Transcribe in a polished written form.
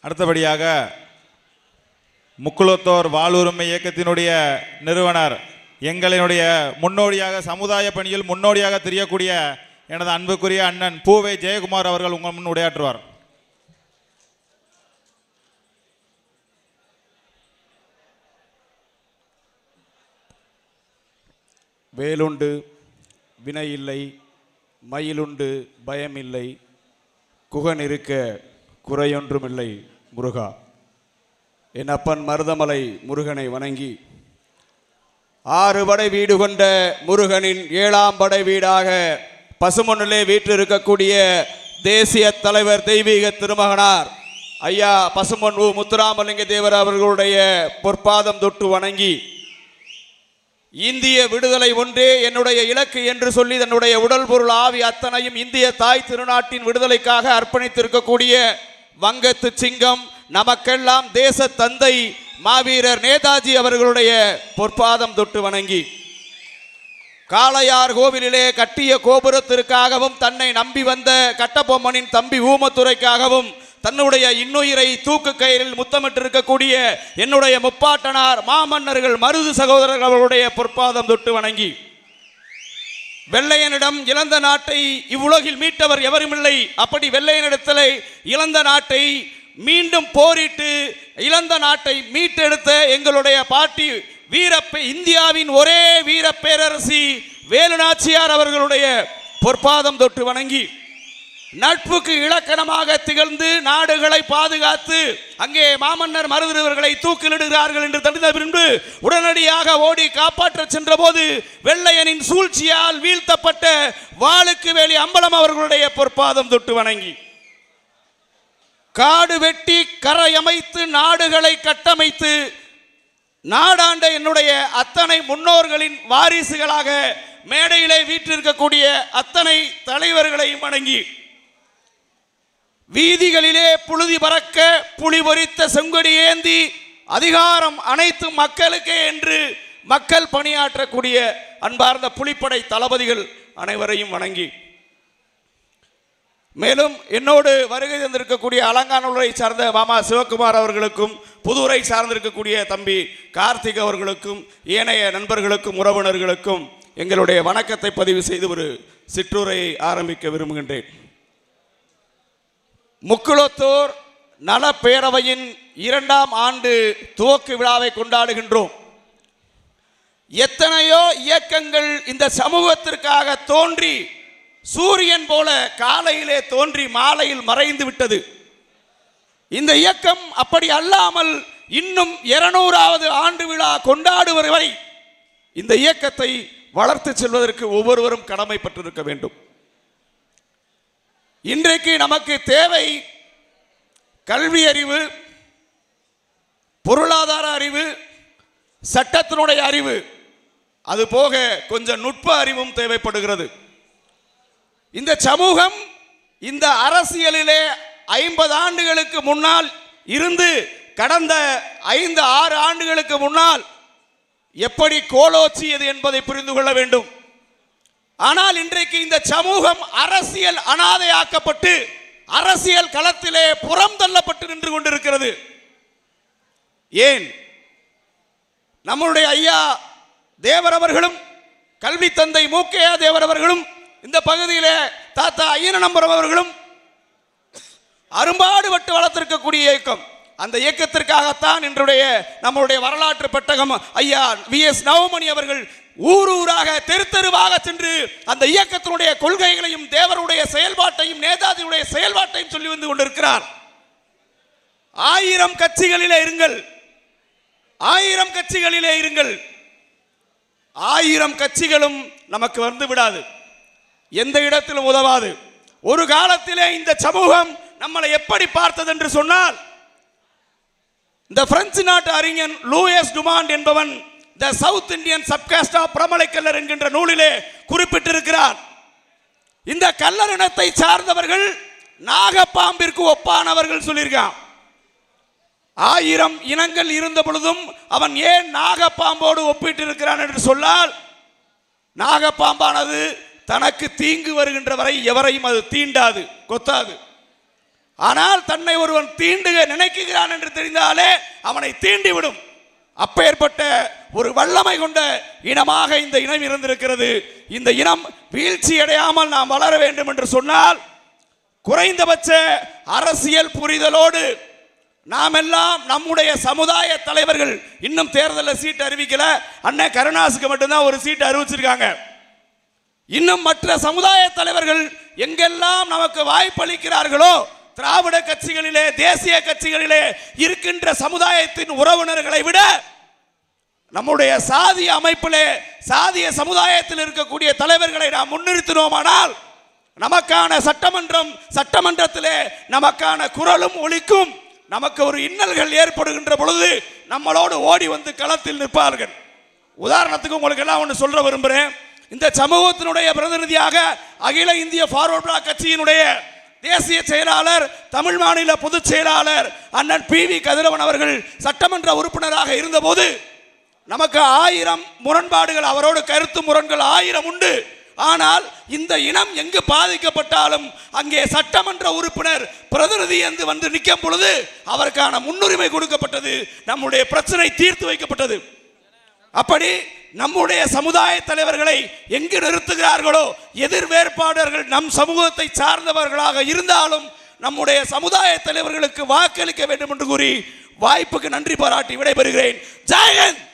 அடுத்தபடியாக முக்குளத்தோர் வாழ்வுரிமை இயக்கத்தினுடைய நிறுவனர், எங்களினுடைய முன்னோடியாக சமுதாய பணியில் முன்னோடியாக தெரியக்கூடிய எனது அன்புக்குரிய அண்ணன் பூவை ஜெயக்குமார் அவர்கள் உங்கள் முன் உரையாற்றுவார். வேலுண்டு வினை இல்லை, மயிலுண்டு பயமில்லை, குகன் இருக்க குறையொன்றுமில்லை முருகா. என் அப்பன் மருதமலை முருகனை வணங்கி 6 படை வீடு கொண்ட முருகனின் 7ஆம் படை வீடாக பசுமொன்னிலே வீற்றிருக்கக்கூடிய தேசிய தலைவர் தெய்வீக திருமகனார் ஐயா பசுமொன் முத்துராமலிங்க தேவர் அவர்களுடைய பொற்பாதம் தொட்டு வணங்கி, இந்திய விடுதலை ஒன்றே என்னுடைய இலக்கு என்று சொல்லி தன்னுடைய உடல் பொருள் ஆவி அத்தனையும் இந்திய தாய் திருநாட்டின் விடுதலைக்காக அர்ப்பணித்திருக்கக்கூடிய வங்கத்து சிங்கம், நமக்கெல்லாம் தேச தந்தை மாவீரர் நேதாஜி அவர்களுடைய பொற்பாதம் தொட்டு வணங்கி, காளையார் கோவிலிலே கட்டிய கோபுரத்திற்காகவும் தன்னை நம்பி வந்த கட்டபொம்மனின் தம்பி ஊமத்துறைக்காகவும் தன்னுடைய இன்னுயிரை தூக்கு கயிறில் முத்தமிட்டிருக்கக்கூடிய என்னுடைய முப்பாட்டனார் மாமன்னர்கள் மருது சகோதரர்கள் அவர்களுடைய பொற்பாதம் தொட்டு வணங்கி, வெள்ளையனிடம் இழந்த நாட்டை இவ்வுலகில் மீட்டவர் எவருமில்லை, அப்படி வெள்ளையனிடத்தில் இழந்த நாட்டை மீண்டும் போரிட்டு இழந்த நாட்டை மீட்டெடுத்த எங்களுடைய பாட்டி இந்தியாவின் ஒரே வீர பேரரசி வேலுநாச்சியார் அவர்களுடைய பொற்பாதம் தொட்டு வணங்கி, நட்புக்கு இலக்கணமாக திகழ்ந்து நாடுகளை பாதுகாத்து அங்கே மாமன்னர் மருதுவர்களை தூக்கிலிடுகிறார்கள் என்று தெரிந்த பின்பு உடனடியாக ஓடி காப்பாற்ற சென்ற போது வெள்ளையனின் சூழ்ச்சியால் வீழ்த்தப்பட்ட வாளுக்கு வேலி அம்பலம் அவர்களுடைய பொற்பாதம் தொட்டு வணங்கி, காடு வெட்டி கரையமைத்து நாடுகளை கட்டமைத்து நாடாண்ட என்னுடைய அத்தனை முன்னோர்களின் வாரிசுகளாக மேடையிலே வீற்றிருக்கக்கூடிய அத்தனை தலைவர்களையும் வணங்கி, வீதிகளிலே புழுதி பறக்க புலி பொறித்த செங்கொடி ஏந்தி அதிகாரம் அனைத்து மக்களுக்கே என்று மக்கள் பணியாற்றக்கூடிய அன்பார்ந்த புலிப்படை தளபதிகள் அனைவரையும் வணங்கி, மேலும் என்னோடு வருகை தந்திருக்கக்கூடிய அலங்காநல்லூரை சார்ந்த மாமா சிவகுமார் அவர்களுக்கும் புதூரை சார்ந்திருக்கக்கூடிய தம்பி கார்த்திக் அவர்களுக்கும் ஏனைய நண்பர்களுக்கும் உறவினர்களுக்கும் எங்களுடைய வணக்கத்தை பதிவு செய்து ஒரு சிற்றுரையை ஆரம்பிக்க விரும்புகின்றேன். முக்குளத்தூர் நல பேரவையின் 2ஆம் ஆண்டு துவக்க விழாவை கொண்டாடுகின்றோம். எத்தனையோ இயக்கங்கள் இந்த சமூகத்திற்காக தோன்றி சூரியன் போல காலையிலே தோன்றி மாலையில் மறைந்து விட்டது. இந்த இயக்கம் அப்படி அல்லாமல் இன்னும் 200வது ஆண்டு விழா கொண்டாடுவது வரை இந்த இயக்கத்தை வளர்த்து செல்வதற்கு ஒவ்வொருவரும் கடமைப்பட்டிருக்க வேண்டும். இன்றைக்கு நமக்கு தேவை கல்வி அறிவு, பொருளாதார அறிவு, சட்டத்தினுடைய அறிவு, அது போக கொஞ்சம் நுட்ப அறிவும் தேவைப்படுகிறது. இந்த சமூகம் இந்த அரசியலிலே 50 ஆண்டுகளுக்கு முன்னால் இருந்து கடந்த 5-6 ஆண்டுகளுக்கு முன்னால் எப்படி கோலோச்சியது என்பதை புரிந்து கொள்ள வேண்டும். ஆனால் இன்றைக்கு இந்த சமூகம் அரசியல் அனாதையாக்கப்பட்டு அரசியல் களத்திலே புறம் தள்ளப்பட்டு நின்று கொண்டிருக்கிறது. ஏன்? நம்முடைய ஐயா தேவர் அவர்களும் கல்வி தந்தை மூக்கையா தேவர் அவர்களும் இந்த பகுதியிலே தாத்தா ஐயனம்பரம் அவர்களும் அரும்பாடுபட்டு வளர்த்திருக்கக்கூடிய இயக்கம். அந்த இயக்கத்திற்காகத்தான் இன்றைய நம்முடைய வரலாற்று பெட்டகம் ஐயா வி.எஸ். நவமணி அவர்கள் ஊர் ஊராக தெரு தெருவாக சென்று அந்த இயக்கத்தினுடைய கொள்கைகளையும் தேவருடைய செயல்பாட்டையும் நேதாஜியுடைய செயல்பாட்டையும் சொல்லி வந்து கொண்டிருக்கிறார். 1000 கட்சிகளிலே இருங்கள், 1000 கட்சிகளிலே இருங்கள், 1000 கட்சிகளும் நமக்கு வந்து விடாது, எந்த இடத்திலும் உதவாது. ஒரு காலத்திலே இந்த சமூகம் நம்மளை எப்படி பார்த்தது என்று சொன்னால், இந்த பிரெஞ்சு நாட்டு அறிஞன் லூயிஸ் டுமாண்ட் என்பவன் த சவுத் இந்தியன் சப்காஸ்ட் ஆஃப் பிரமலைக்கல்லர் என்கின்ற நூலிலே குறிப்பிட்டிருக்கிறார். இந்த கல்லர் இனத்தை சார்ந்தவர்கள் நாகப்பாம்பிற்கு ஒப்பானவர்கள் சொல்லியிருக்கான். 1000 இனங்கள் இருந்த பொழுதும் அவன் ஏன் நாகப்பாம்போடு ஒப்பிட்டிருக்கிறான் என்று சொன்னால், நாகப்பாம்பானது தனக்கு தீங்கு வருகின்ற வரை எவரையும் அது தீண்டாது, கொத்தாது. ஆனால் தன்னை ஒருவன் தீண்டுக நினைக்கிறான் என்று தெரிந்தாலே அவனை தீண்டிவிடும். அப்பேற்பட்ட ஒரு வல்லமை கொண்ட இனமாக இந்த இனம் இருந்திருக்கிறது. இந்த இனம் வீழ்ச்சி அடையாமல் நாம் வளர வேண்டும் என்று சொன்னால் குறைந்தபட்ச அரசியல் புரிதலோடு நாம் எல்லாம் நம்முடைய சமுதாய தலைவர்கள் இன்னும் தேர்தலில் சீட் அறிவிக்கல. அண்ணன் கருணாசுக்கு மட்டும்தான் ஒரு சீட் அறிவிச்சிருக்காங்க. இன்னும் மற்ற சமுதாய தலைவர்கள் எங்கெல்லாம் நமக்கு வாய்ப்பளிக்கிறார்களோ திராவிட கட்சிகளிலே தேசிய கட்சிகளிலே இருக்கின்ற சமுதாயத்தின் உறவினர்களை விட நம்முடைய சாதிய அமைப்பிலே சாதிய சமுதாயத்தில் இருக்கக்கூடிய தலைவர்களை நாம் முன்னிறுத்தினோமானால் நமக்கான சட்டமன்றத்திலே நமக்கான குரலும் ஒலிக்கும். நமக்கு ஒரு இன்னல்கள் ஏற்படுகின்ற பொழுது நம்மளோடு ஓடி வந்து களத்தில் நிற்பார்கள். உதாரணத்துக்கு உங்களுக்கு எல்லாம் ஒன்று சொல்ல விரும்புகிறேன். இந்த சமூகத்தினுடைய பிரதிநிதியாக அகில இந்திய ஃபார்வர்ட் பிளாக் கட்சியினுடைய தேசிய செயலாளர் தமிழ் மாநில பொதுச் செயலாளர் அண்ணன் PV கதிரவன் அவர்கள் சட்டமன்ற உறுப்பினராக இருந்தபோது நமக்கு 1000 முரண்பாடுகள், அவரோடு கருத்து முரண்கள் 1000 உண்டு. ஆனால் இந்த இனம் எங்கு பாதிக்கப்பட்டாலும் அங்கே சட்டமன்ற உறுப்பினர் பிரதிநிதி என்று வந்து நிற்கும் பொழுது அவருக்கான முன்னுரிமை கொடுக்கப்பட்டது, நம்முடைய பிரச்சனை தீர்த்து வைக்கப்பட்டது. அப்படி நம்முடைய சமுதாய தலைவர்களை எங்கு நிறுத்துகிறார்களோ எதிர் வேறுபாடர்கள் நம் சமூகத்தை சார்ந்தவர்களாக இருந்தாலும் நம்முடைய சமுதாய தலைவர்களுக்கு வாக்களிக்க வேண்டும் என்று கூறி வாய்ப்புக்கு நன்றி பாராட்டி விடைபெறுகிறேன். ஜெய் ஹிந்த்.